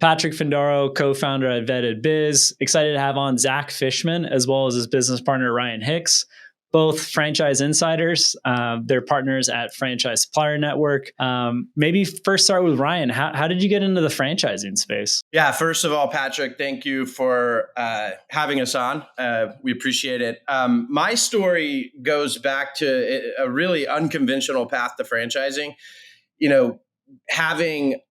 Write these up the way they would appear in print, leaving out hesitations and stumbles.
Patrick Findaro, co-founder at Vetted Biz. Excited to have on Zack Fishman, as well as his business partner, Ryan Hicks, both franchise insiders. They're partners at Franchise Supplier Network. Maybe first start with Ryan. How did you get into the franchising space? Yeah, first of all, Patrick, thank you for having us on. We appreciate it. My story goes back to a really unconventional path to franchising.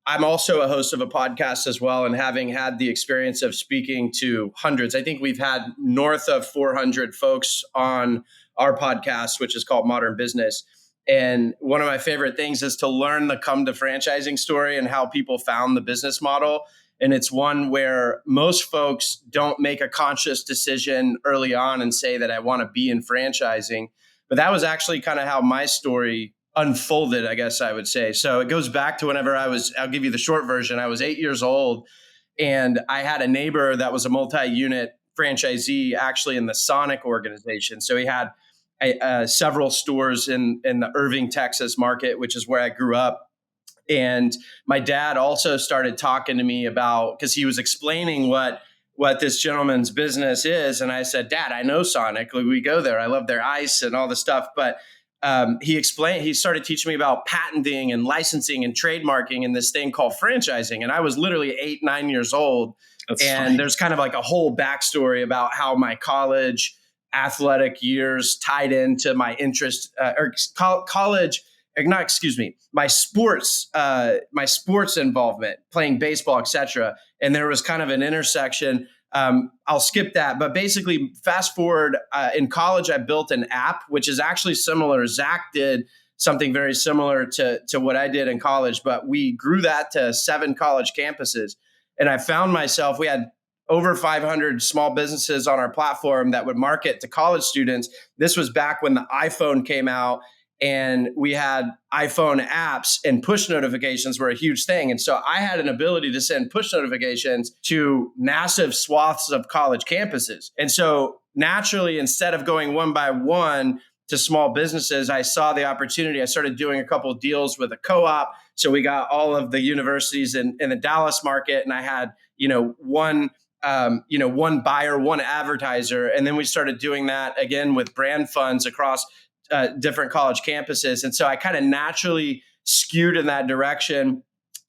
I'm also a host of a podcast as well, and having had the experience of speaking to hundreds, I think we've had north of 400 folks on our podcast, which is called Modrn Business. And one of my favorite things is to learn the come to franchising story and how people found the business model. And it's one where most folks don't make a conscious decision early on and say that I want to be in franchising. But that was actually kind of how my story unfolded, I guess I would say. So it goes back to whenever I'll give you the short version. I was 8 years old and I had a neighbor that was a multi-unit franchisee actually in the Sonic organization. So he had several stores in the Irving, Texas market, which is where I grew up. And my dad also started talking to me about, because he was explaining what this gentleman's business is. And I said, Dad, I know Sonic. We go there. I love their ice and all the stuff. But he started teaching me about patenting and licensing and trademarking and this thing called franchising. And I was literally 8, 9 years old. That's funny. There's kind of like a whole backstory about how my college athletic years tied into my interest my sports involvement, playing baseball, etc. And there was kind of an intersection. I'll skip that, but basically fast forward, in college, I built an app, which is actually similar. Zack did something very similar to what I did in college, but we grew that to 7 college campuses. And I found myself, we had over 500 small businesses on our platform that would market to college students. This was back when the iPhone came out and we had iPhone apps, and push notifications were a huge thing. And so I had an ability to send push notifications to massive swaths of college campuses. And so naturally, instead of going one by one to small businesses, I saw the opportunity. I started doing a couple of deals with a co-op. So we got all of the universities in the Dallas market, and I had, one buyer, one advertiser. And then we started doing that again with brand funds across different college campuses. And so I kind of naturally skewed in that direction.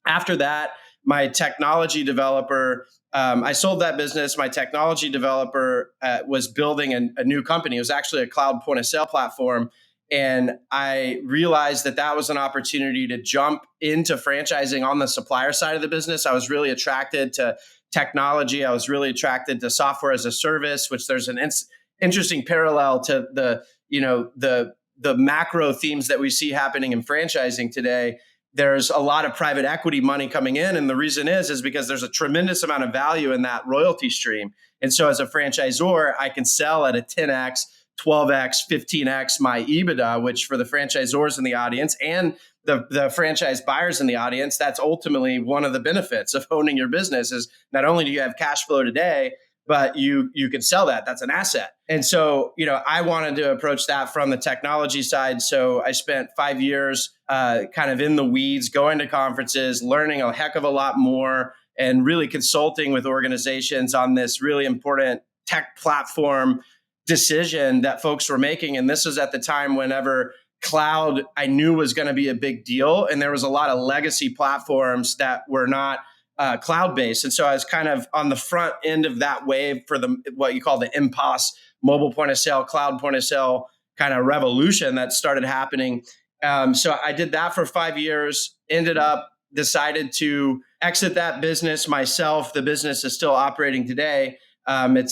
After that, my technology developer, I sold that business. My technology developer was building a new company. It was actually a cloud point of sale platform. And I realized that was an opportunity to jump into franchising on the supplier side of the business. I was really attracted to technology. I was really attracted to software as a service, which there's an interesting parallel to the macro themes that we see happening in franchising today. There's a lot of private equity money coming in. And the reason is because there's a tremendous amount of value in that royalty stream. And so as a franchisor, I can sell at a 10x, 12x, 15x my EBITDA, which for the franchisors in the audience and the franchise buyers in the audience, that's ultimately one of the benefits of owning your business is not only do you have cash flow today, but you can sell that. That's an asset. And so, I wanted to approach that from the technology side. So I spent 5 years kind of in the weeds, going to conferences, learning a heck of a lot more, and really consulting with organizations on this really important tech platform decision that folks were making. And this was at the time whenever cloud I knew was going to be a big deal. And there was a lot of legacy platforms that were not cloud-based. And so I was kind of on the front end of that wave for what you call the MPOS, mobile point of sale, cloud point of sale kind of revolution that started happening. So I did that for 5 years, decided to exit that business myself. The business is still operating today. They've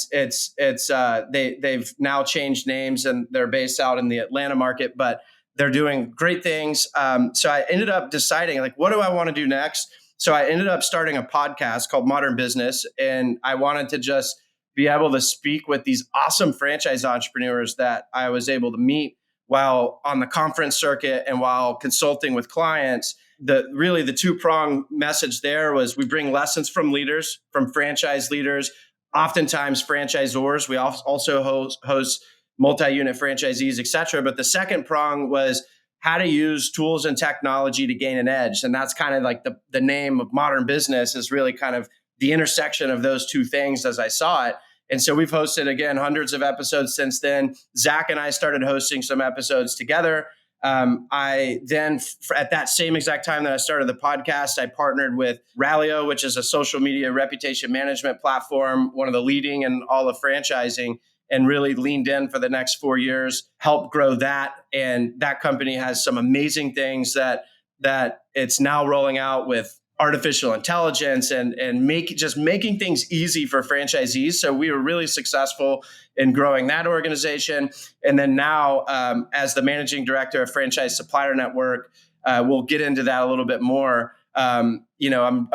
now changed names and they're based out in the Atlanta market, but they're doing great things. So I ended up deciding, what do I want to do next? So I ended up starting a podcast called Modrn Business, and I wanted to just be able to speak with these awesome franchise entrepreneurs that I was able to meet while on the conference circuit and while consulting with clients. The two-pronged message there was we bring lessons from leaders, from franchise leaders, oftentimes franchisors. We also host multi-unit franchisees, et cetera. But the second prong was how to use tools and technology to gain an edge. And that's kind of like the name of Modrn Business, is really kind of the intersection of those two things as I saw it. And so we've hosted, again, hundreds of episodes since then. Zack and I started hosting some episodes together. I then, at that same exact time that I started the podcast, I partnered with Rallyo, which is a social media reputation management platform, one of the leading in all of franchising, and really leaned in for the next 4 years, helped grow that. And that company has some amazing things that it's now rolling out with artificial intelligence and making things easy for franchisees. So we were really successful in growing that organization. And then now, as the managing director of Franchise Supplier Network, we'll get into that a little bit more. I'm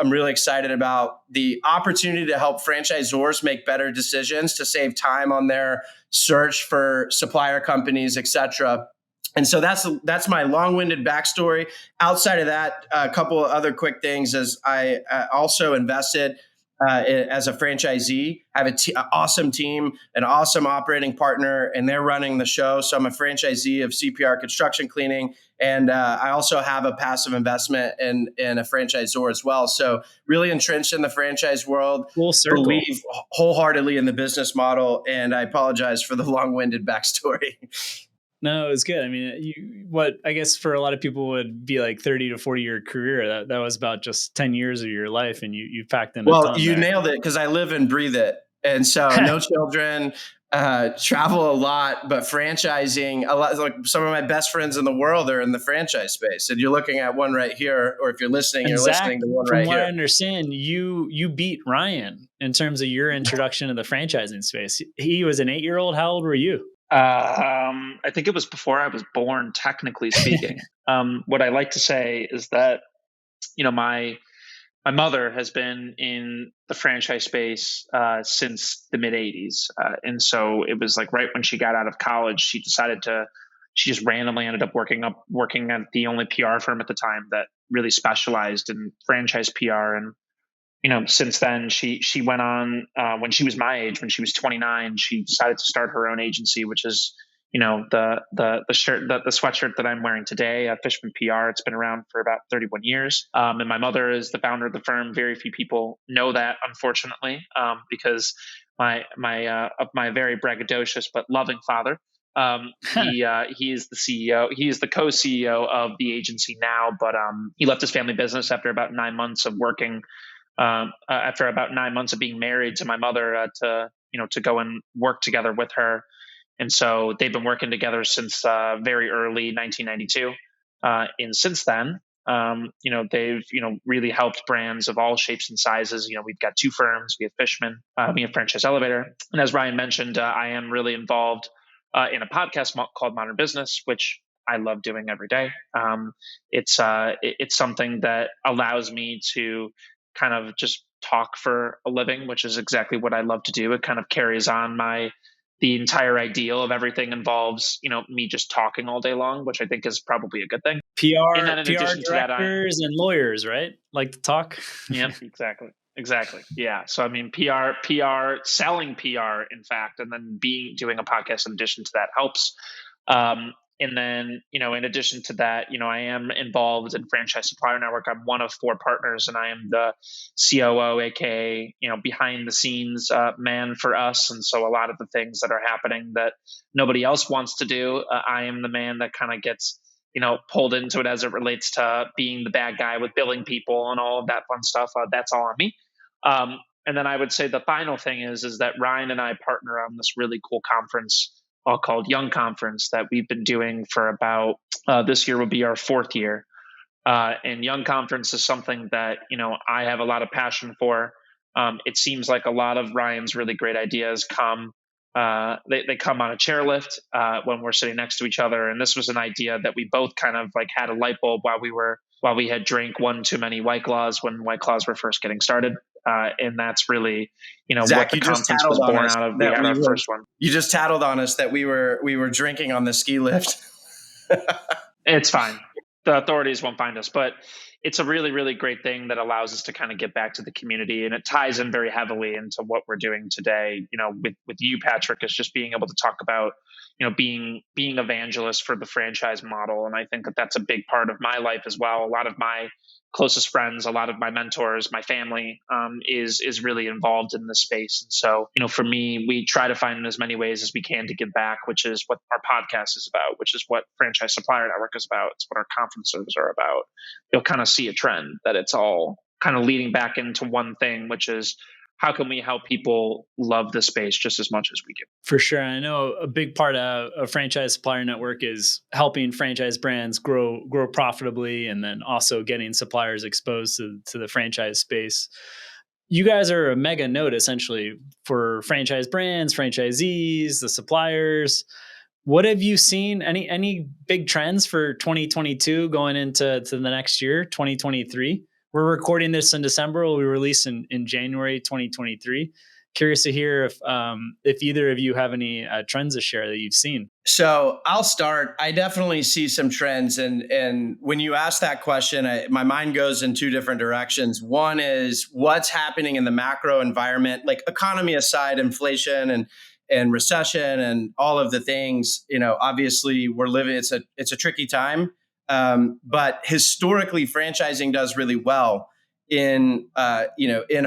really excited about the opportunity to help franchisors make better decisions to save time on their search for supplier companies, et cetera. And so that's my long-winded backstory. Outside of that, a couple of other quick things is I also invested as a franchisee. I have an awesome team, an awesome operating partner, and they're running the show. So I'm a franchisee of CPR Construction Cleaning, and I also have a passive investment in a franchisor as well. So really entrenched in the franchise world, believe wholeheartedly in the business model, and I apologize for the long-winded backstory. No, it was good. I mean, what I guess for a lot of people would be like 30 to 40-year career. That was about just 10 years of your life, and you packed in. Well, you nailed it, because I live and breathe it, and so no children, travel a lot, but franchising a lot. Like some of my best friends in the world are in the franchise space, and you're looking at one right here, or if you're listening, you're Zack, listening to one right here. From what I understand, you beat Ryan in terms of your introduction to the franchising space. He was an 8-year-old. How old were you? I think it was before I was born, technically speaking. What I like to say is that, my mother has been in the franchise space since the mid 80s. And so it was like right when she got out of college, she just randomly ended up working at the only PR firm at the time that really specialized in franchise PR. And since then, she went on, when she was my age, when she was 29, she decided to start her own agency, which is, the sweatshirt that I'm wearing today, Fishman PR. It's been around for about 31 years. And my mother is the founder of the firm. Very few people know that, unfortunately, because my very braggadocious but loving father, he is the CEO. He is the co-CEO of the agency now, but he left his family business after about 9 months of working. After about 9 months of being married to my mother, to go and work together with her. And so they've been working together since very early 1992. And since then, they've, really helped brands of all shapes and sizes. We've got 2 firms. We have Fishman, we have Franchise Elevator. And as Ryan mentioned, I am really involved in a podcast called Modrn Business, which I love doing every day. It's something that allows me to kind of just talk for a living, which is exactly what I love to do. It kind of carries on the entire ideal of everything involves, me just talking all day long, which I think is probably a good thing. PR directors and lawyers, right? Like to talk. Yeah, exactly. Yeah. So I mean, PR, selling PR, in fact, and then doing a podcast in addition to that helps. And then, in addition to that, I am involved in Franchise Supplier Network. I'm one of 4 partners, and I am the COO, aka, behind the scenes man for us. And so a lot of the things that are happening that nobody else wants to do, I am the man that kind of gets, pulled into it as it relates to being the bad guy with billing people and all of that fun stuff. That's all on me. And then I would say the final thing is that Ryan and I partner on this really cool conference called Young Conference that we've been doing for about, this year will be our 4th year. And Young Conference is something that, I have a lot of passion for. It seems like a lot of Ryan's really great ideas come on a chairlift when we're sitting next to each other. And this was an idea that we both kind of like had a light bulb while we had drank one too many White Claws when White Claws were first getting started. And that's really, Zack, what the conference was born out of. We had our first one. You just tattled on us that we were drinking on the ski lift. It's fine. The authorities won't find us. But, it's a really, really great thing that allows us to kind of get back to the community. And it ties in very heavily into what we're doing today, with you, Patrick, is just being able to talk about, being evangelists for the franchise model. And I think that that's a big part of my life as well. A lot of my closest friends, a lot of my mentors, my family, is really involved in this space. And so, for me, we try to find as many ways as we can to give back, which is what our podcast is about, which is what Franchise Supplier Network is about. It's what our conferences are about. You'll kind of see a trend that it's all kind of leading back into one thing, which is how can we help people love the space just as much as we do? For sure. I know a big part of a Franchise Supplier Network is helping franchise brands grow profitably, and then also getting suppliers exposed to the franchise space. You guys are a mega node essentially for franchise brands, franchisees, the suppliers. What have you seen? Any big trends for 2022 going into the next year, 2023? We're recording this in December. We'll be released in January 2023. Curious to hear if either of you have any trends to share that you've seen. So I'll start. I definitely see some trends. And when you ask that question, my mind goes in two different directions. One is what's happening in the macro environment, like economy aside, inflation and recession and all of the things. Obviously we're living, it's a tricky time. But historically, franchising does really well in a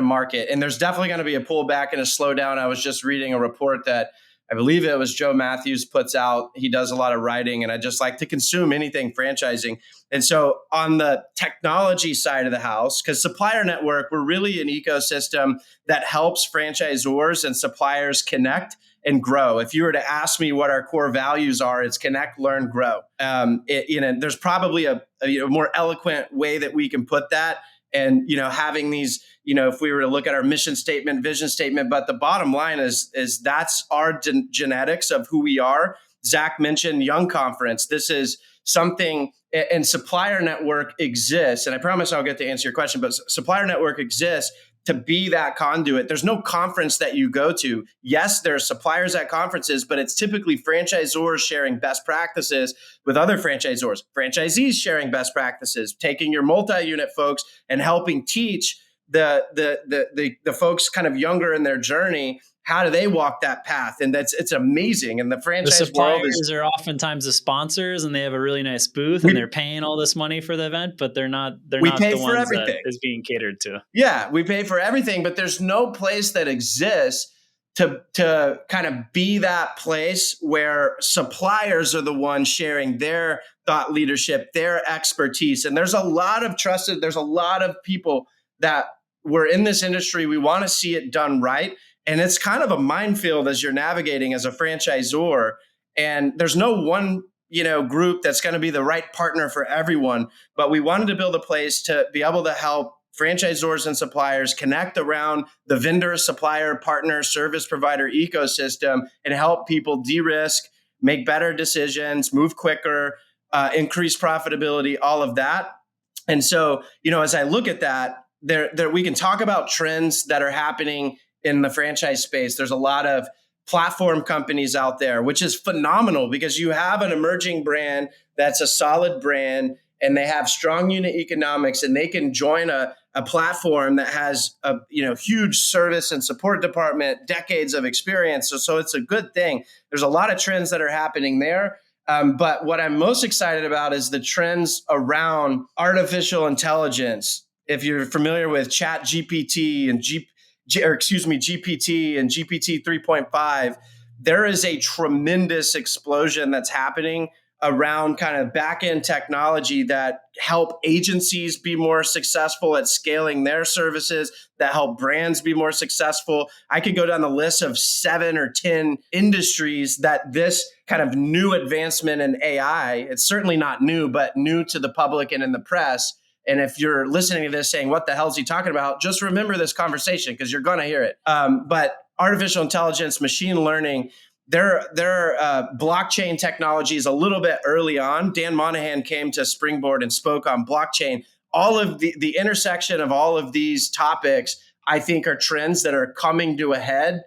market. And there's definitely going to be a pullback and a slowdown. I was just reading a report that I believe it was Joe Matthews puts out. He does a lot of writing, and I just like to consume anything franchising. And so on the technology side of the house, because Supplier Network, we're really an ecosystem that helps franchisors and suppliers connect and grow. If you were to ask me what our core values are, it's connect, learn, grow. There's probably a more eloquent way that we can put that. And, having these, if we were to look at our mission statement, vision statement, but the bottom line is that's our genetics of who we are. Zack mentioned Young Conference. This is something, and Supplier Network exists. And I promise I'll get to answer your question, but Supplier Network exists to be that conduit. There's no conference that you go to. Yes, there are suppliers at conferences, but it's typically franchisors sharing best practices with other franchisors, franchisees sharing best practices, taking your multi-unit folks and helping teach the folks kind of younger in their journey. How do they walk that path? And it's amazing. And the franchise the suppliers are oftentimes the sponsors, and they have a really nice booth, and they're paying all this money for the event, but they're not the ones that is being catered to. Yeah, we pay for everything, but there's no place that exists to kind of be that place where suppliers are the ones sharing their thought leadership, their expertise. And there's a lot of people that we're in this industry. We want to see it done right. And it's kind of a minefield as you're navigating as a franchisor. And there's no one, group that's going to be the right partner for everyone. But we wanted to build a place to be able to help franchisors and suppliers connect around the vendor, supplier, partner, service provider ecosystem and help people de-risk, make better decisions, move quicker, increase profitability, all of that. And so, as I look at that, there we can talk about trends that are happening in the franchise space. There's a lot of platform companies out there, which is phenomenal because you have an emerging brand that's a solid brand and they have strong unit economics, and they can join a platform that has a huge service and support department, decades of experience. So it's a good thing. There's a lot of trends that are happening there. But what I'm most excited about is the trends around artificial intelligence. If you're familiar with Chat GPT and GPT and GPT 3.5, there is a tremendous explosion that's happening around kind of back-end technology that help agencies be more successful at scaling their services, that help brands be more successful. I could go down the list of 7 or 10 industries that this kind of new advancement in AI, it's certainly not new, but new to the public and in the press. And if you're listening to this saying, what the hell is he talking about? Just remember this conversation because you're going to hear it. But artificial intelligence, machine learning, their blockchain technology is a little bit early on. Dan Monahan came to Springboard and spoke on blockchain. All of the intersection of all of these topics, I think, are trends that are coming to a head.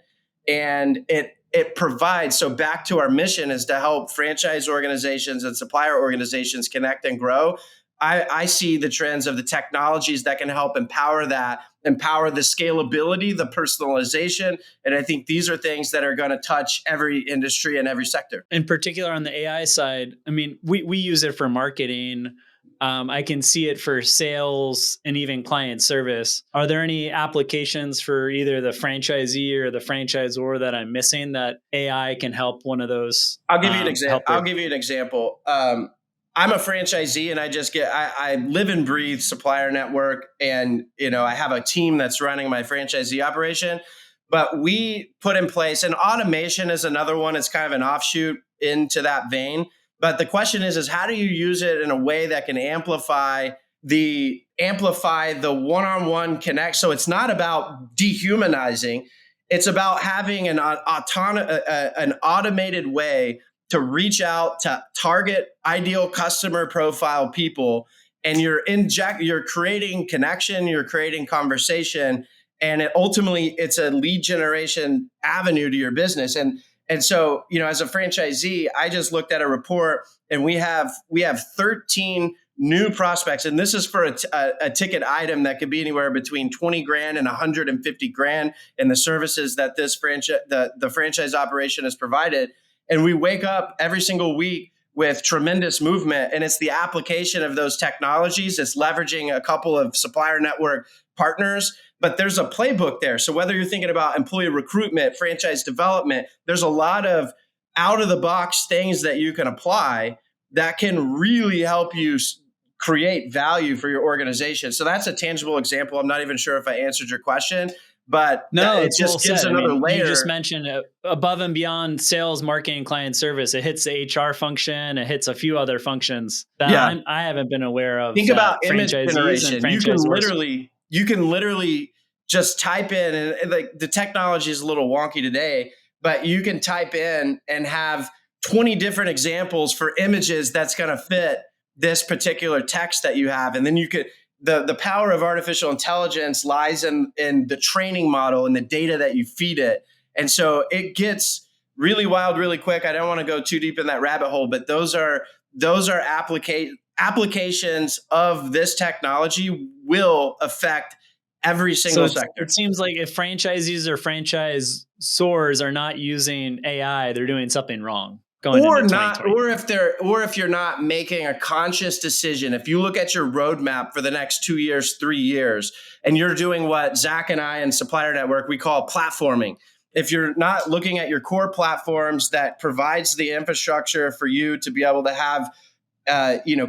And it provides, so back to our mission is to help franchise organizations and supplier organizations connect and grow. I see the trends of the technologies that can help empower the scalability, the personalization. And I think these are things that are going to touch every industry and every sector. In particular on the AI side, I mean, we use it for marketing. I can see it for sales and even client service. Are there any applications for either the franchisee or the franchisor that I'm missing that AI can help one of those? I'll give you an example. I'm a franchisee, and I live and breathe supplier network, and I have a team that's running my franchisee operation. But we put in place, and automation is another one. It's kind of an offshoot into that vein. But the question is how do you use it in a way that can amplify the one-on-one connect? So it's not about dehumanizing. It's about having an automated way to reach out to target ideal customer profile people, and you're creating connection, you're creating conversation, and ultimately it's a lead generation avenue to your business. And so, as a franchisee, I just looked at a report, and we have 13 new prospects, and this is for a ticket item that could be anywhere between 20 grand and 150 grand in the services that this the franchise operation has provided. And we wake up every single week with tremendous movement, and it's the application of those technologies. It's leveraging a couple of supplier network partners, but there's a playbook there. So whether you're thinking about employee recruitment, franchise development, there's a lot of out of the box things that you can apply that can really help you create value for your organization. So that's a tangible example. I'm not even sure if I answered your question, but no, it just gives another layer. You just mentioned above and beyond sales, marketing, client service. It hits the HR function. It hits a few other functions that I haven't been aware of. Think about image generation. You can literally just type in, and like the technology is a little wonky today, but you can type in and have 20 different examples for images that's going to fit this particular text that you have. And then you could, the power of artificial intelligence lies in the training model and the data that you feed it. And so it gets really wild really quick. I don't want to go too deep in that rabbit hole, but those are applications of this technology will affect every single sector. It seems like if franchisees or franchisors are not using AI, they're doing something wrong. Or if you're not making a conscious decision. If you look at your roadmap for the next 2 years, 3 years, and you're doing what Zack and I and Supplier Network, we call platforming. If you're not looking at your core platforms that provides the infrastructure for you to be able to have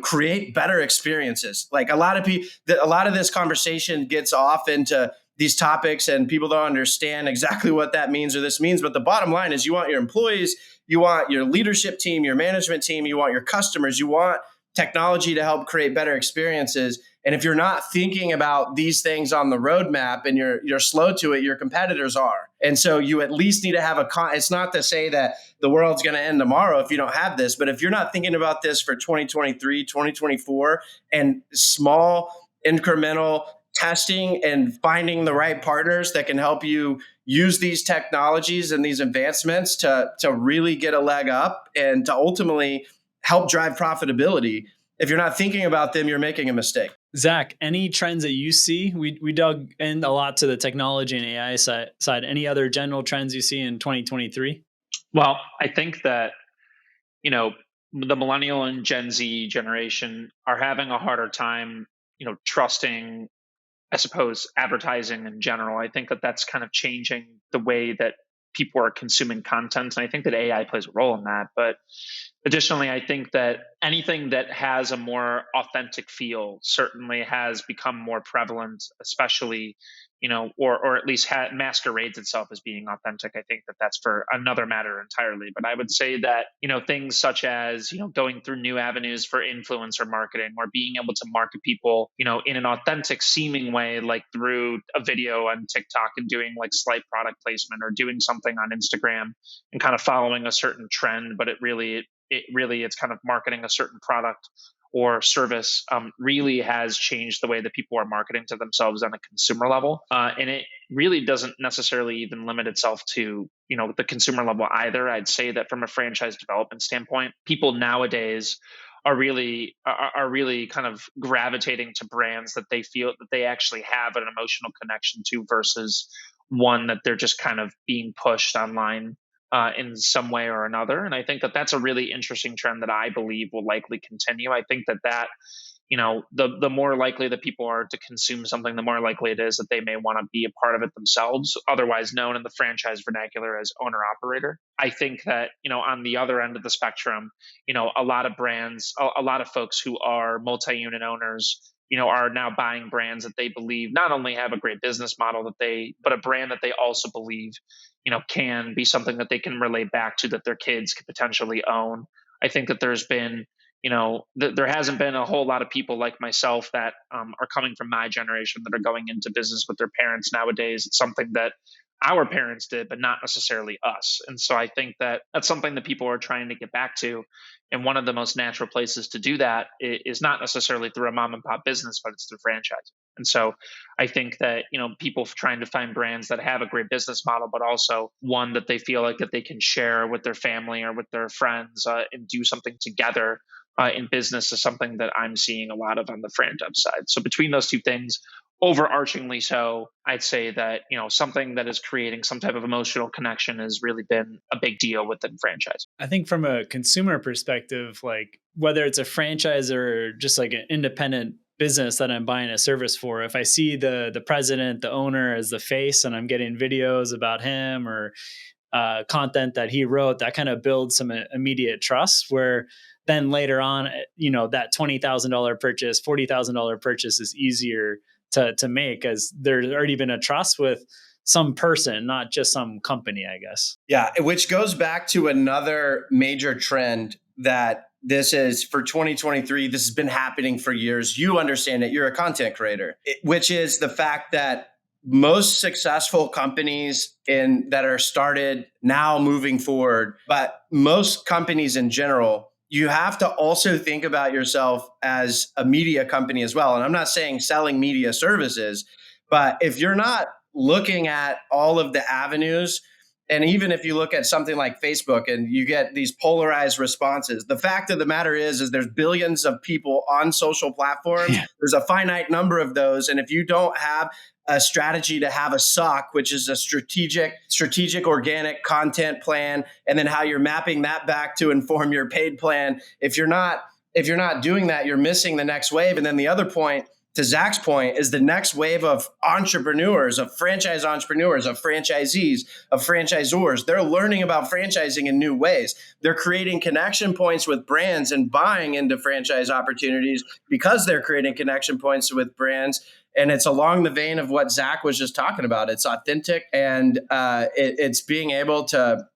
create better experiences. Like a lot of this conversation gets off into these topics, and people don't understand exactly what that means or this means. But the bottom line is you want your employees, you want your leadership team, your management team, you want your customers, you want technology to help create better experiences. And if you're not thinking about these things on the roadmap and you're slow to it, your competitors are. And so you at least need to have it's not to say that the world's going to end tomorrow if you don't have this, but if you're not thinking about this for 2023, 2024, and small incremental testing and finding the right partners that can help you use these technologies and these advancements to really get a leg up and to ultimately help drive profitability. If you're not thinking about them, you're making a mistake. Zack, any trends that you see? We dug in a lot to the technology and AI side. Any other general trends you see in 2023? Well, I think that, the millennial and Gen Z generation are having a harder time, trusting, I suppose, advertising in general. I think that that's kind of changing the way that people are consuming content. And I think that AI plays a role in that. But additionally, I think that anything that has a more authentic feel certainly has become more prevalent, especially, or at least masquerades itself as being authentic. I think that that's for another matter entirely. But I would say that, things such as, going through new avenues for influencer marketing or being able to market people, in an authentic seeming way, like through a video on TikTok and doing like slight product placement or doing something on Instagram and kind of following a certain trend, but it's kind of marketing a certain product or service really has changed the way that people are marketing to themselves on a consumer level. And it really doesn't necessarily even limit itself to, the consumer level either. I'd say that from a franchise development standpoint, people nowadays are really kind of gravitating to brands that they feel that they actually have an emotional connection to versus one that they're just kind of being pushed online in some way or another. And I think that that's a really interesting trend that I believe will likely continue. I think that the more likely that people are to consume something, the more likely it is that they may want to be a part of it themselves, otherwise known in the franchise vernacular as owner operator. I think that, on the other end of the spectrum, a lot of brands, a lot of folks who are multi-unit owners, are now buying brands that they believe not only have a great business model but a brand that they also believe, can be something that they can relate back to, that their kids could potentially own. I think that there's been there hasn't been a whole lot of people like myself that are coming from my generation that are going into business with their parents nowadays. It's something that our parents did, but not necessarily us. And so I think that that's something that people are trying to get back to. And one of the most natural places to do that is not necessarily through a mom and pop business, but it's through franchise. And so I think that, people trying to find brands that have a great business model, but also one that they feel like that they can share with their family or with their friends and do something together in business is something that I'm seeing a lot of on the franchise side. So between those two things, overarchingly so, I'd say that, something that is creating some type of emotional connection has really been a big deal within franchise. I think from a consumer perspective, like whether it's a franchise or just like an independent business that I'm buying a service for, if I see the president, the owner as the face, and I'm getting videos about him or content that he wrote, that kind of builds some immediate trust, where then later on, that $20,000 purchase, $40,000 purchase is easier to make, as there's already been a trust with some person, not just some company, I guess. Yeah, which goes back to another major trend that this is for 2023. This has been happening for years. You understand it. You're a content creator, which is the fact that most successful companies that are started now moving forward, but most companies in general, you have to also think about yourself as a media company as well. And I'm not saying selling media services, but if you're not looking at all of the avenues, and even if you look at something like Facebook and you get these polarized responses, the fact of the matter is there's billions of people on social platforms. Yeah. There's a finite number of those. And if you don't have a strategy to have a SOC, which is a strategic organic content plan, and then how you're mapping that back to inform your paid plan. If you're not doing that, you're missing the next wave. And then the other point, to Zack's point, is the next wave of entrepreneurs, of franchise entrepreneurs, of franchisees, of franchisors. They're learning about franchising in new ways. They're creating connection points with brands and buying into franchise opportunities because they're creating connection points with brands. And it's along the vein of what Zack was just talking about. It's authentic, and it's being able to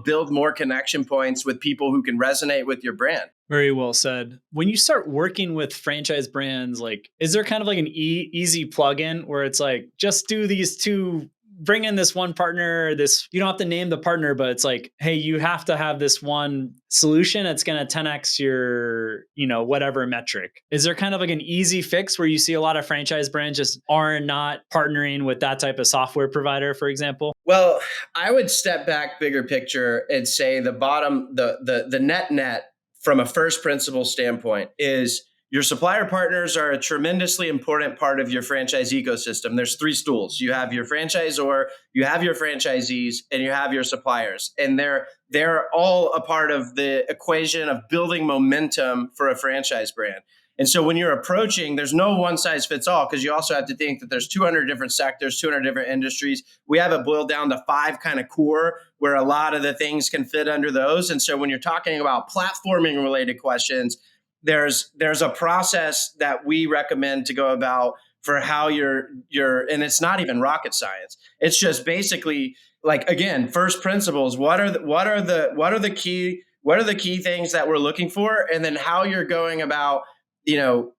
build more connection points with people who can resonate with your brand. Very well said. When you start working with franchise brands, like, is there kind of like an easy plugin where it's like, just do these two, bring in this one partner, you don't have to name the partner, but it's like, hey, you have to have this one solution that's going to 10x your, whatever metric. Is there kind of like an easy fix where you see a lot of franchise brands just are not partnering with that type of software provider, for example? Well, I would step back bigger picture and say the net from a first principle standpoint is your supplier partners are a tremendously important part of your franchise ecosystem. There's three stools. You have your franchisor, you have your franchisees, and you have your suppliers. And they're all a part of the equation of building momentum for a franchise brand. And so when you're approaching, there's no one size fits all, because you also have to think that there's 200 different sectors, 200 different industries. We have it boiled down to 5 kind of core, where a lot of the things can fit under those. And so when you're talking about platforming related questions, there's a process that we recommend to go about for how you're, and it's not even rocket science. It's just basically, like, again, first principles. What are the key things that we're looking for, and then how you're going about,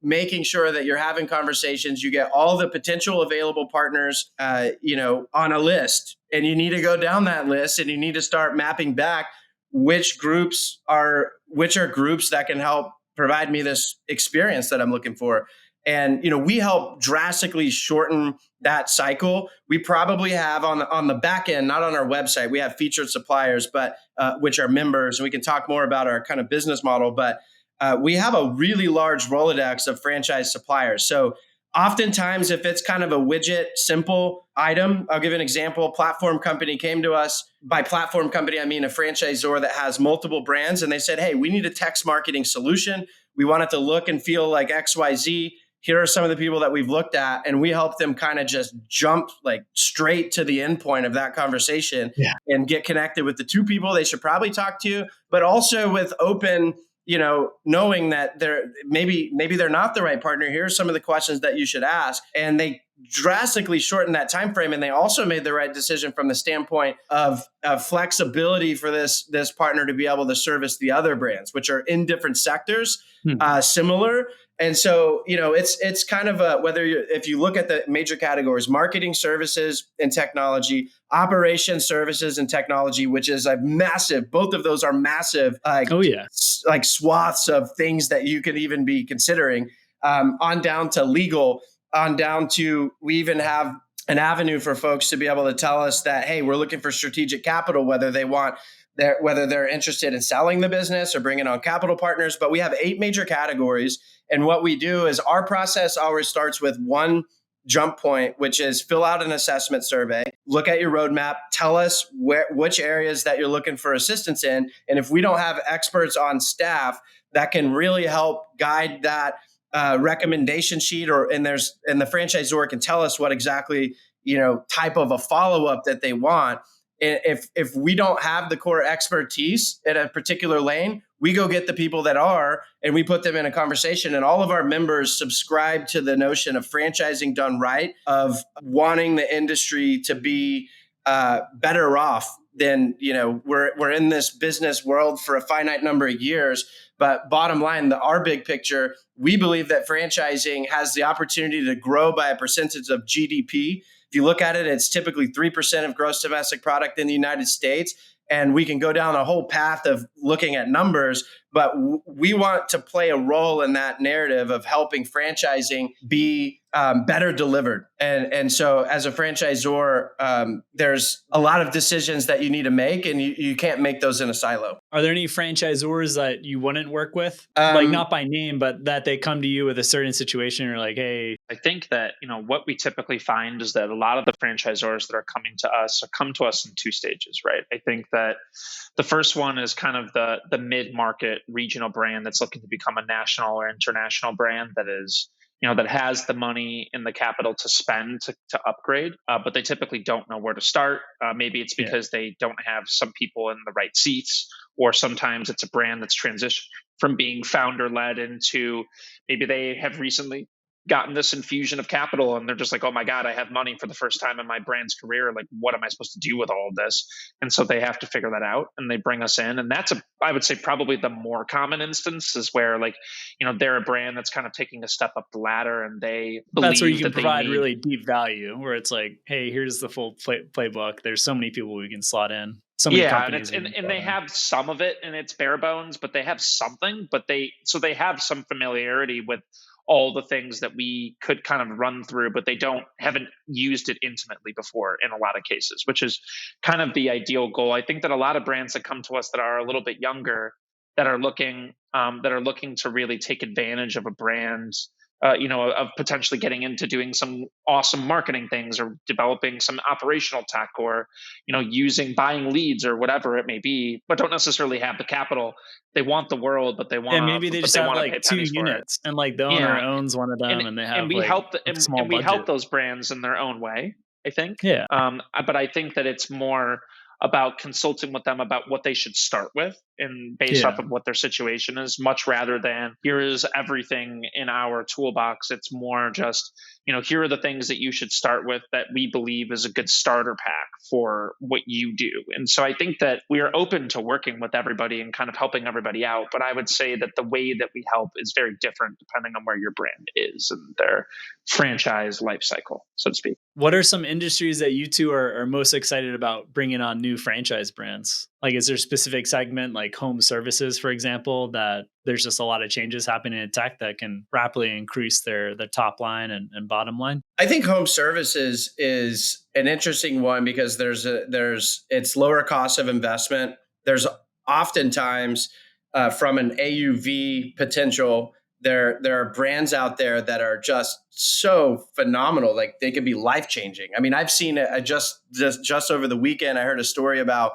making sure that you're having conversations. You get all the potential available partners, on a list, and you need to go down that list, and you need to start mapping back which are groups that can help provide me this experience that I'm looking for. And, we help drastically shorten that cycle. We probably have on the back end, not on our website, we have featured suppliers, but which are members, and we can talk more about our kind of business model. But we have a really large Rolodex of franchise suppliers. So oftentimes, if it's kind of a widget, simple item, I'll give an example. A platform company came to us. By platform company, I mean a franchisor that has multiple brands. And they said, hey, we need a text marketing solution. We want it to look and feel like XYZ. Here are some of the people that we've looked at. And we help them kind of just jump like straight to the end point of that conversation and get connected with the two people they should probably talk to, but also with open, knowing that maybe they're not the right partner. Here are some of the questions that you should ask. And they drastically shortened that time frame. And they also made the right decision from the standpoint of flexibility for this partner to be able to service the other brands, which are in different sectors, similar. And so, it's kind of if you look at the major categories: marketing services and technology, operation services and technology, which is a massive, both of those are massive, like swaths of things that you could even be considering, on down to legal, on down to, we even have an avenue for folks to be able to tell us that, hey, we're looking for strategic capital, whether they're interested in selling the business or bringing on capital partners. But we have 8 major categories. And what we do is our process always starts with one jump point, which is fill out an assessment survey, look at your roadmap, tell us which areas that you're looking for assistance in. And if we don't have experts on staff that can really help guide that recommendation sheet, and the franchisor can tell us what exactly, type of a follow-up that they want. If we don't have the core expertise in a particular lane, we go get the people that are, and we put them in a conversation. And all of our members subscribe to the notion of franchising done right, of wanting the industry to be better off than, we're in this business world for a finite number of years. But bottom line, our big picture, we believe that franchising has the opportunity to grow by a percentage of GDP. If you look at it, it's typically 3% of gross domestic product in the United States. And we can go down a whole path of looking at numbers, but we want to play a role in that narrative of helping franchising be better delivered. And so as a franchisor, there's a lot of decisions that you need to make, and you can't make those in a silo. Are there any franchisors that you wouldn't work with? Like not by name, but that they come to you with a certain situation, or like, hey. I think that, what we typically find is that a lot of the franchisors that are coming to us come to us in 2 stages, right? I think that the first one is kind of the mid-market regional brand that's looking to become a national or international brand that is, that has the money and the capital to spend to upgrade, but they typically don't know where to start. Maybe it's because they don't have some people in the right seats, or sometimes it's a brand that's transitioned from being founder-led into, maybe they have recently gotten this infusion of capital and they're just like, oh my God, I have money for the first time in my brand's career. Like, what am I supposed to do with all of this? And so they have to figure that out, and they bring us in. And that's I would say probably the more common instance is where, like, they're a brand that's kind of taking a step up the ladder, and they believe that's where you can provide really deep value, where it's like, hey, here's the full playbook. There's so many people we can slot in. So many companies. And they have some of it, and it's bare bones, but they have something, but they have some familiarity with all the things that we could kind of run through, but they haven't used it intimately before in a lot of cases, which is kind of the ideal goal. I think that a lot of brands that come to us that are a little bit younger, that are looking to really take advantage of a brand, of potentially getting into doing some awesome marketing things, or developing some operational tech, or, buying leads or whatever it may be, but don't necessarily have the capital. They want the world, but they want, maybe they just have like 2 units, and like the owner owns one of them, and they have, and we help those brands in their own way, I think. But I think that it's more about consulting with them about what they should start with, and based off of what their situation is, much rather than here is everything in our toolbox. It's more just, here are the things that you should start with that we believe is a good starter pack for what you do. And so I think that we are open to working with everybody and kind of helping everybody out. But I would say that the way that we help is very different depending on where your brand is and their franchise life cycle, so to speak. What are some industries that you two are most excited about bringing on new franchise brands? Like, is there a specific segment like home services, for example, that there's just a lot of changes happening in tech that can rapidly increase their top line and bottom line? I think home services is an interesting one because it's lower cost of investment. There's oftentimes from an AUV potential. There are brands out there that are just so phenomenal. Like they could be life changing. I mean, I've seen it. I just over the weekend, I heard a story about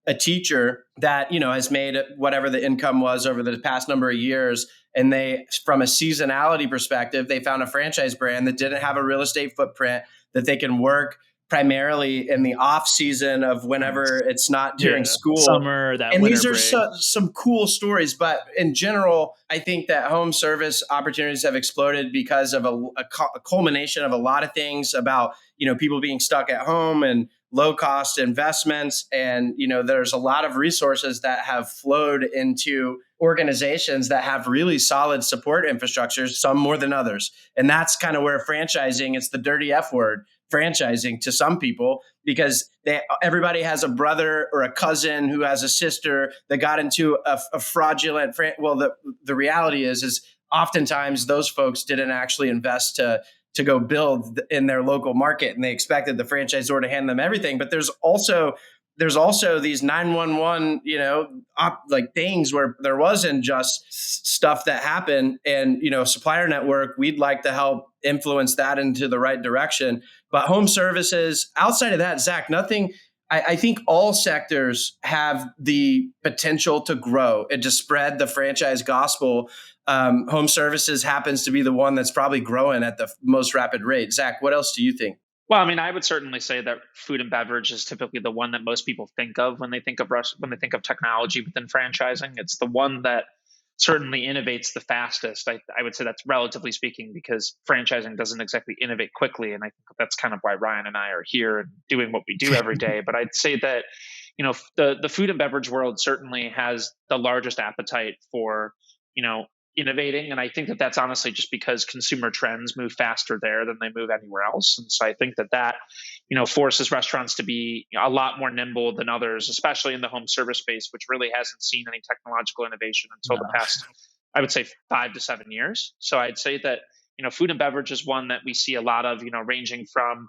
a teacher that, has made whatever the income was over the past number of years. And they, from a seasonality perspective, they found a franchise brand that didn't have a real estate footprint, that they can work primarily in the off season of whenever it's not during school, summer, that and winter these are break. some cool stories. But in general, I think that home service opportunities have exploded because of a culmination of a lot of things about, people being stuck at home and low cost investments. And, there's a lot of resources that have flowed into organizations that have really solid support infrastructures, some more than others. And that's kind of where franchising, it's the dirty F word, franchising to some people, because everybody has a brother or a cousin who has a sister that got into a fraudulent. The reality is oftentimes those folks didn't actually invest to go build in their local market, and they expected the franchisor to hand them everything. But there's also these 911, like things where there wasn't just stuff that happened. And, Supplier Network, we'd like to help influence that into the right direction. But home services, outside of that, Zack, nothing. I think all sectors have the potential to grow and to spread the franchise gospel. Home services happens to be the one that's probably growing at the most rapid rate. Zack, what else do you think? Well, I mean, I would certainly say that food and beverage is typically the one that most people think of when they think of technology within franchising. It's the one that certainly innovates the fastest. I would say that's relatively speaking, because franchising doesn't exactly innovate quickly, and I think that's kind of why Ryan and I are here and doing what we do every day. But I'd say that the food and beverage world certainly has the largest appetite for innovating. And I think that that's honestly just because consumer trends move faster there than they move anywhere else. And so I think that forces restaurants to be a lot more nimble than others, especially in the home service space, which really hasn't seen any technological innovation until the past, I would say, 5 to 7 years. So I'd say that, food and beverage is one that we see a lot of, ranging from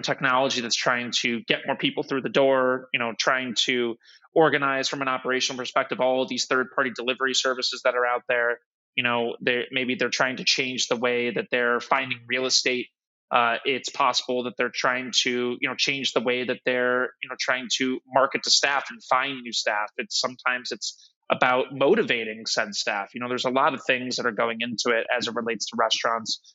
technology that's trying to get more people through the door, trying to organize from an operational perspective all of these third-party delivery services that are out there. They're trying to change the way that they're finding real estate. It's possible that they're trying to, change the way that they're, trying to market to staff and find new staff. Sometimes it's about motivating said staff. There's a lot of things that are going into it as it relates to restaurants.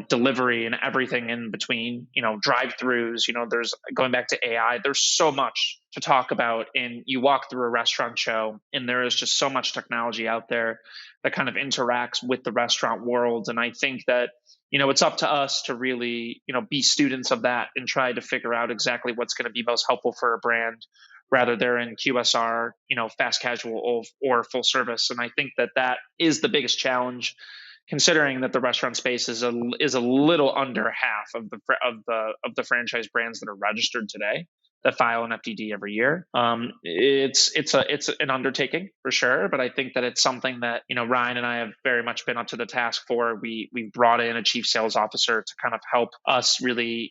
Delivery and everything in between, drive-throughs, there's, going back to AI, there's so much to talk about. And you walk through a restaurant show and there is just so much technology out there that kind of interacts with the restaurant world. And I think that, it's up to us to really, be students of that and try to figure out exactly what's going to be most helpful for a brand, rather they're in QSR, fast casual or full service. And I think that is the biggest challenge, considering that the restaurant space is a little under half of the franchise brands that are registered today that file an FDD every year. It's an undertaking for sure, but I think that it's something that Ryan and I have very much been up to the task for. We've brought in a chief sales officer to kind of help us really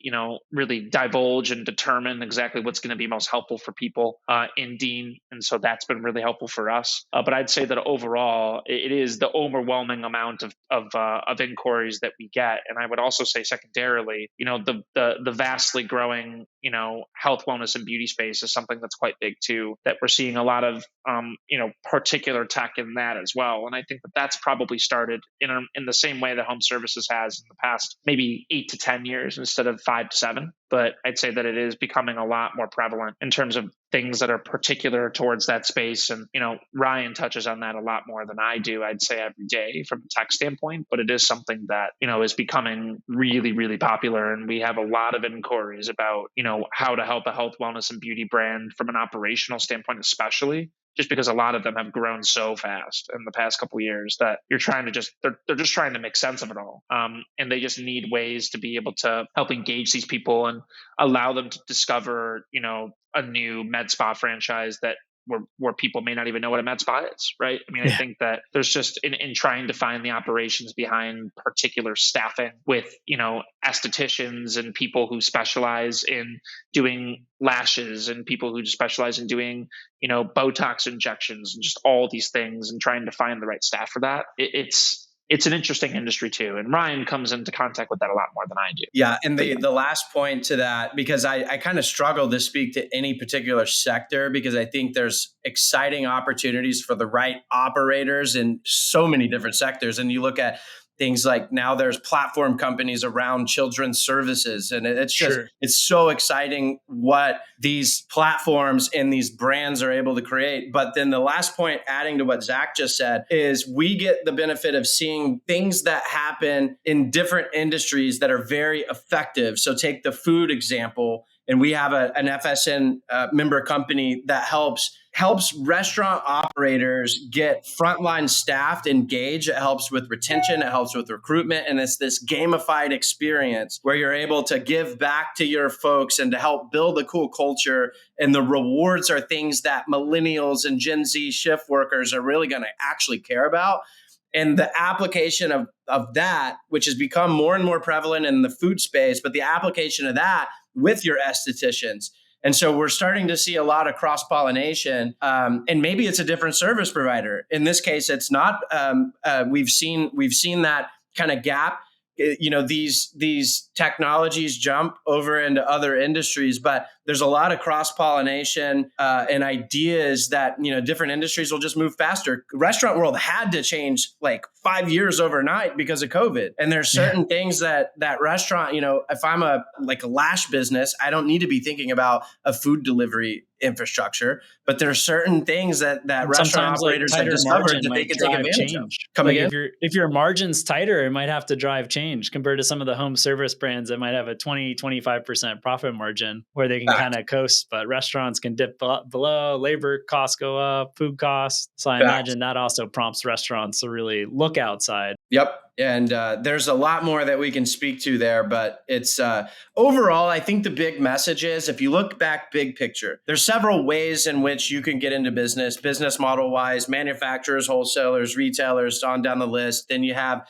divulge and determine exactly what's going to be most helpful for people in Dean, and so that's been really helpful for us. But I'd say that overall, it is the overwhelming amount of inquiries that we get, and I would also say secondarily, the vastly growing health, wellness, and beauty space is something that's quite big too, that we're seeing a lot of particular tech in that as well. And I think that that's probably started in the same way that home services has in the past maybe 8 to 10 years instead of 5 to 7. But I'd say that it is becoming a lot more prevalent in terms of things that are particular towards that space. And, Ryan touches on that a lot more than I do, I'd say, every day from a tech standpoint. But it is something that, is becoming really, really popular. And we have a lot of inquiries about, how to help a health, wellness, and beauty brand from an operational standpoint, especially, just because a lot of them have grown so fast in the past couple of years that they're just trying to make sense of it all. And they just need ways to be able to help engage these people and allow them to discover, a new med spa franchise that where people may not even know what a med spa is, right? I mean, I think that there's just in trying to find the operations behind particular staffing with, estheticians and people who specialize in doing lashes and people who specialize in doing, Botox injections and just all these things, and trying to find the right staff for that. It's an interesting industry too. And Ryan comes into contact with that a lot more than I do. Yeah. And the last point to that, because I kind of struggle to speak to any particular sector, because I think there's exciting opportunities for the right operators in so many different sectors. And you look at things like now there's platform companies around children's services. And it's just, it's so exciting what these platforms and these brands are able to create. But then the last point, adding to what Zack just said, is we get the benefit of seeing things that happen in different industries that are very effective. So take the food example. And we have an FSN member company that helps restaurant operators get frontline staff engaged. It helps with retention. It helps with recruitment. And it's this gamified experience where you're able to give back to your folks and to help build a cool culture. And the rewards are things that millennials and Gen Z shift workers are really going to actually care about. And the application of that, which has become more and more prevalent in the food space, but the application of that with your estheticians. And so we're starting to see a lot of cross-pollination, and maybe it's a different service provider. In this case, it's not. We've seen that kind of gap. These technologies jump over into other industries, but there's a lot of cross-pollination and ideas that, different industries will just move faster. Restaurant world had to change like 5 years overnight because of COVID. And there's certain things that restaurant, if I'm a lash business, I don't need to be thinking about a food delivery infrastructure, but there are certain things that restaurant operators have discovered that they can take advantage of. If your margin's tighter, it might have to drive change compared to some of the home service brands that might have a 20-25% profit margin where they can kind of coast, but restaurants can dip below, labor costs go up, food costs. So I imagine that also prompts restaurants to really look outside. Yep. And there's a lot more that we can speak to there, but it's overall, I think the big message is, if you look back big picture, there's several ways in which you can get into business model wise, manufacturers, wholesalers, retailers, on down the list. Then you have,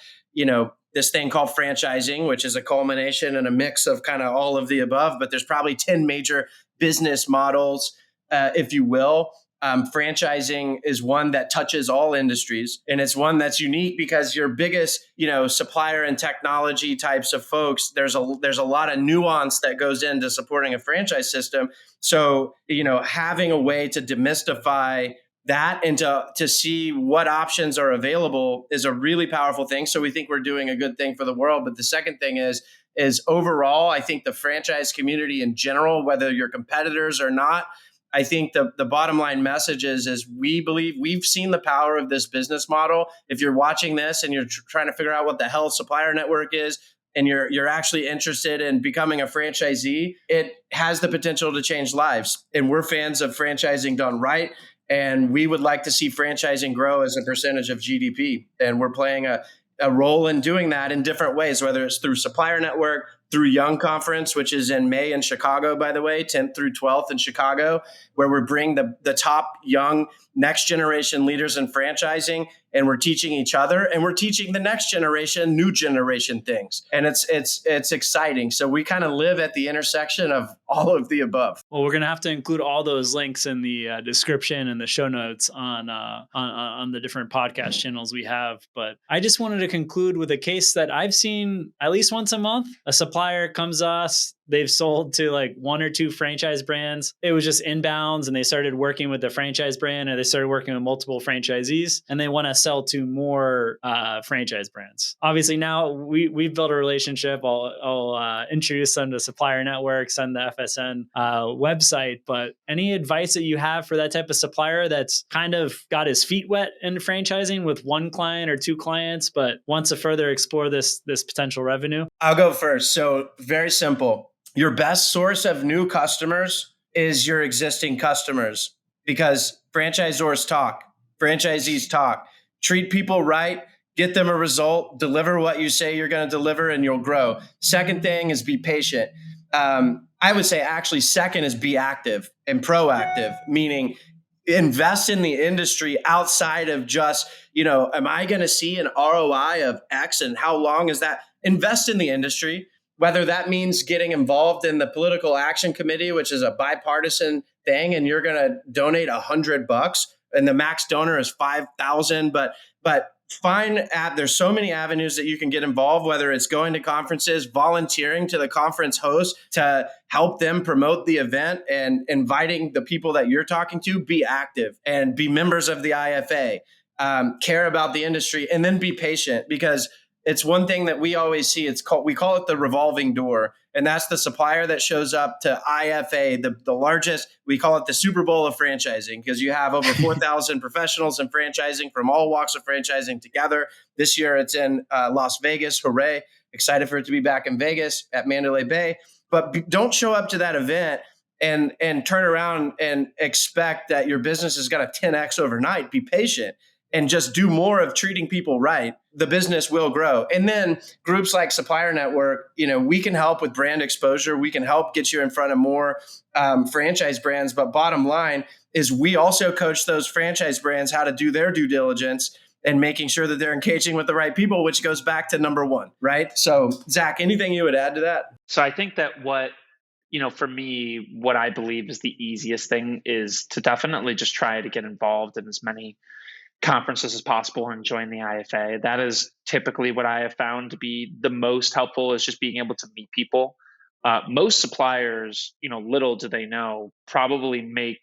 this thing called franchising, which is a culmination and a mix of kind of all of the above, but there's probably 10 major business models, if you will. Franchising is one that touches all industries, and it's one that's unique because your biggest, supplier and technology types of folks, there's a lot of nuance that goes into supporting a franchise system. So, having a way to demystify that and to see what options are available is a really powerful thing. So we think we're doing a good thing for the world. But the second thing is overall, I think the franchise community in general, whether you're competitors or not, I think the bottom line message is we believe we've seen the power of this business model. If you're watching this and you're trying to figure out what the hell supplier network is, and you're actually interested in becoming a franchisee, it has the potential to change lives. And we're fans of franchising done right. And we would like to see franchising grow as a percentage of GDP. And we're playing a role in doing that in different ways, whether it's through Supplier Network, through Young Conference, which is in May in Chicago, by the way, 10th through 12th in Chicago, where we bring the top young next generation leaders in franchising, and we're teaching each other, and we're teaching the next generation, new generation things. And it's exciting. So we kind of live at the intersection of all of the above. Well, we're going to have to include all those links in the description and the show notes on the different podcast channels we have. But I just wanted to conclude with a case that I've seen at least once a month. A supplier comes to us. They've sold to like one or two franchise brands. It was just inbounds, and they started working with the franchise brand, and they started working with multiple franchisees, and they want to sell to more franchise brands. Obviously, now we've built a relationship. I'll introduce them to Supplier Network, send the FSN website. But any advice that you have for that type of supplier that's kind of got his feet wet in franchising with one client or two clients, but wants to further explore this potential revenue? I'll go first. So very simple. Your best source of new customers is your existing customers, because franchisors talk, franchisees talk. Treat people right, get them a result, deliver what you say you're going to deliver, and you'll grow. Second thing is be patient. I would say actually second is be active and proactive, meaning invest in the industry outside of just, am I going to see an ROI of X and how long is that? Invest in the industry, whether that means getting involved in the political action committee, which is a bipartisan thing, and you're going to donate $100 and the max donor is 5,000. But there's so many avenues that you can get involved, whether it's going to conferences, volunteering to the conference host to help them promote the event and inviting the people that you're talking to, be active and be members of the IFA, care about the industry, and then be patient, because it's one thing that we always see. We call it the revolving door. And that's the supplier that shows up to IFA, the largest, we call it the Super Bowl of franchising, because you have over 4,000 professionals in franchising from all walks of franchising together. This year it's in Las Vegas. Hooray. Excited for it to be back in Vegas at Mandalay Bay. But don't show up to that event and turn around and expect that your business is going to 10X overnight. Be patient and just do more of treating people right. The business will grow. And then groups like Supplier Network, we can help with brand exposure. We can help get you in front of more franchise brands. But bottom line is we also coach those franchise brands how to do their due diligence and making sure that they're engaging with the right people, which goes back to number one, right? So Zack, anything you would add to that? So I think that for me, what I believe is the easiest thing is to definitely just try to get involved in as many conferences as possible and join the IFA. That is typically what I have found to be the most helpful, is just being able to meet people. Most suppliers, little do they know, probably make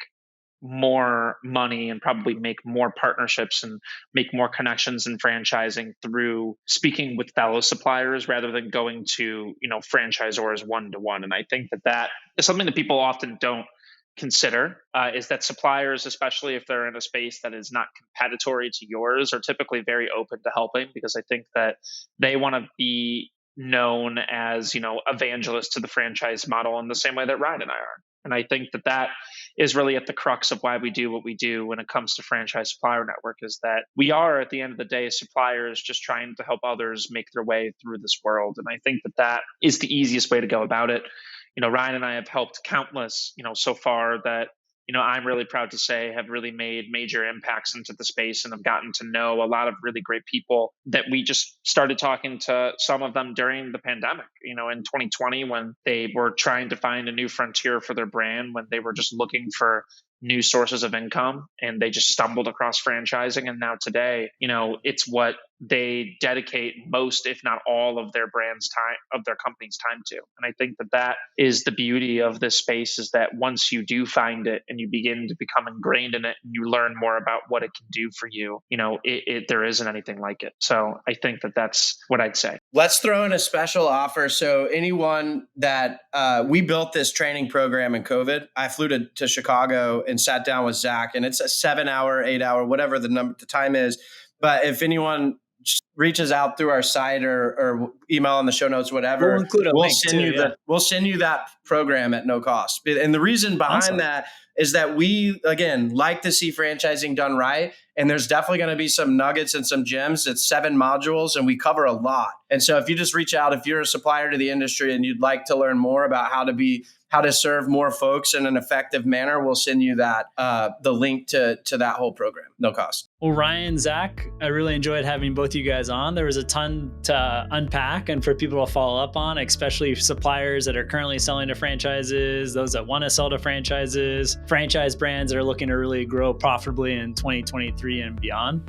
more money and probably make more partnerships and make more connections in franchising through speaking with fellow suppliers rather than going to, franchisors one-to-one. And I think that is something that people often don't consider, is that suppliers, especially if they're in a space that is not competitory to yours, are typically very open to helping, because I think that they want to be known as, evangelists to the franchise model in the same way that Ryan and I are. And I think that is really at the crux of why we do what we do when it comes to Franchise Supplier Network, is that we are, at the end of the day, suppliers just trying to help others make their way through this world. And I think that is the easiest way to go about it. Ryan and I have helped countless, so far that, I'm really proud to say have really made major impacts into the space and have gotten to know a lot of really great people that we just started talking to, some of them during the pandemic, in 2020, when they were trying to find a new frontier for their brand, when they were just looking for new sources of income and they just stumbled across franchising. And now today, it's what they dedicate most, if not all, of their brand's time, of their company's time to. And I think that is the beauty of this space, is that once you do find it and you begin to become ingrained in it and you learn more about what it can do for you, there isn't anything like it. So I think that's what I'd say. Let's throw in a special offer. So anyone that we built this training program in COVID, I flew to Chicago and sat down with Zack, and it's a 7-hour, 8-hour, whatever the time is. But if anyone reaches out through our site or email in the show notes, whatever, we'll include a link too, we'll send you that program at no cost. And the reason behind that is that we, again, like to see franchising done right. And there's definitely going to be some nuggets and some gems. It's 7 modules and we cover a lot. And so if you just reach out, if you're a supplier to the industry and you'd like to learn more about how to serve more folks in an effective manner, we'll send you the link to that whole program, no cost. Well, Ryan, Zack, I really enjoyed having both you guys on. There was a ton to unpack and for people to follow up on, especially suppliers that are currently selling to franchises, those that want to sell to franchises, franchise brands that are looking to really grow profitably in 2023 and beyond.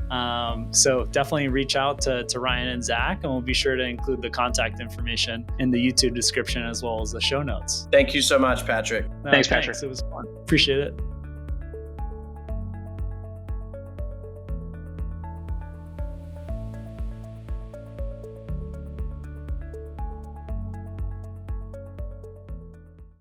So definitely reach out to Ryan and Zack, and we'll be sure to include the contact information in the YouTube description as well as the show notes. Thank you so much, Patrick. Thanks, Patrick. It was fun. Appreciate it.